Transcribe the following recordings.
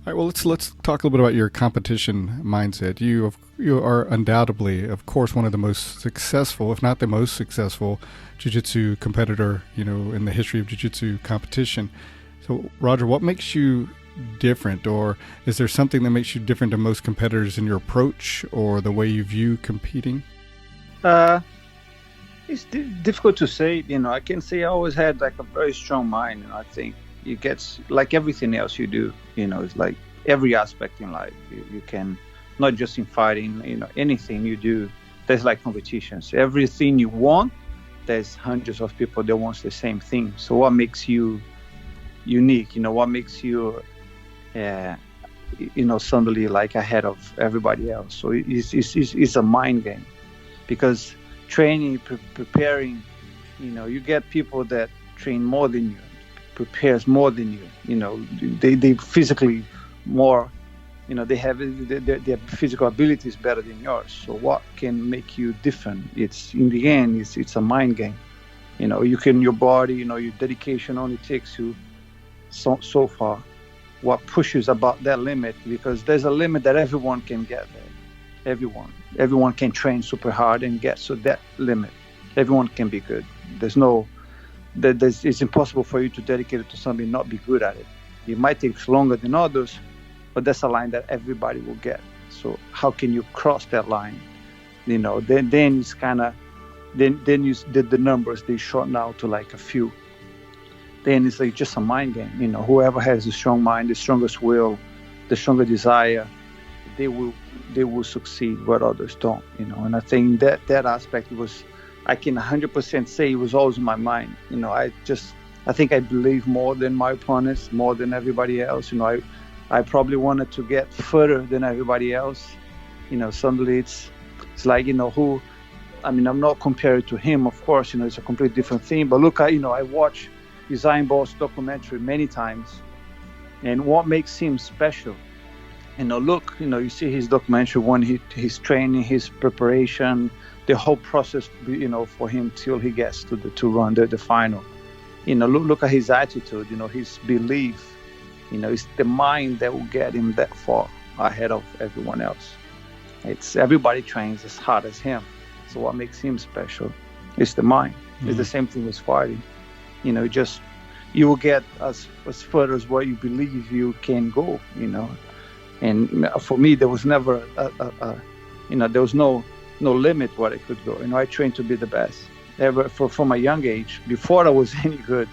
All right, well, let's talk a little bit about your competition mindset. You are undoubtedly, of course, one of the most successful, if not the most successful, jiu-jitsu competitor, in the history of jiu-jitsu competition. So, Roger, what makes you different, or is there something that makes you different than most competitors in your approach or the way you view competing? It's difficult to say. I can say I always had like a very strong mind, and I think it gets like everything else you do. It's like every aspect in life. You can, not just in fighting. Anything you do, there's like competitions. Everything you want, there's hundreds of people that wants the same thing. So what makes you unique? What makes you, suddenly like ahead of everybody else? So it's a mind game, because training, preparing, you get people that train more than you, prepares more than you. They physically more, they have their physical ability is better than yours. So what can make you different? It's in the end, it's a mind game. Your body, your dedication only takes you so far. What pushes about that limit, because there's a limit that everyone can get there. Everyone can train super hard and get to that limit. Everyone can be good. It's impossible for you to dedicate it to something and not be good at it. It might take longer than others, but that's a line that everybody will get. So how can you cross that line? Then it's kind of, then the numbers, they shorten out to like a few. Then it's like just a mind game. Whoever has the strong mind, the strongest will, the stronger desire, they will succeed where others don't. And I think that aspect was, I can 100% say it was always in my mind. I think I believe more than my opponents, more than everybody else. I probably wanted to get further than everybody else. Suddenly it's like, I'm not compared to him, of course, it's a completely different thing. But look, I watch Usain Bolt's documentary many times, and what makes him special, you see his documentary when his training, his preparation, the whole process, for him till he gets to run the final. Look at his attitude, his belief. It's the mind that will get him that far ahead of everyone else. It's everybody trains as hard as him. So what makes him special is the mind. Mm-hmm. It's the same thing with fighting. You will get as far as where you believe you can go. And for me, there was never there was no limit where I could go. I trained to be the best ever from a young age. Before I was any good,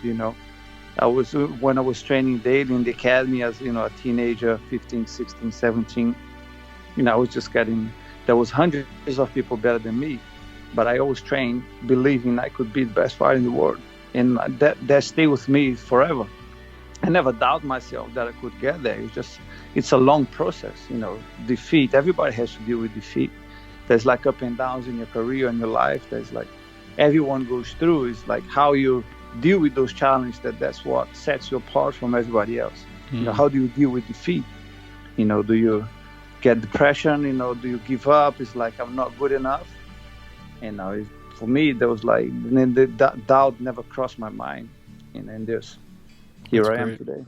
when I was training daily in the academy as a teenager, 15, 16, 17. I was just there was hundreds of people better than me, but I always trained believing I could be the best fighter in the world, and that stayed with me forever. I never doubt myself that I could get there. It's a long process, defeat. Everybody has to deal with defeat. There's like up and downs in your career and your life. There's like everyone goes through. It's like how you deal with those challenges. That's what sets you apart from everybody else. Mm. How do you deal with defeat? Do you get depression? Do you give up? It's like I'm not good enough. For me, there was like the doubt never crossed my mind. And here I am today.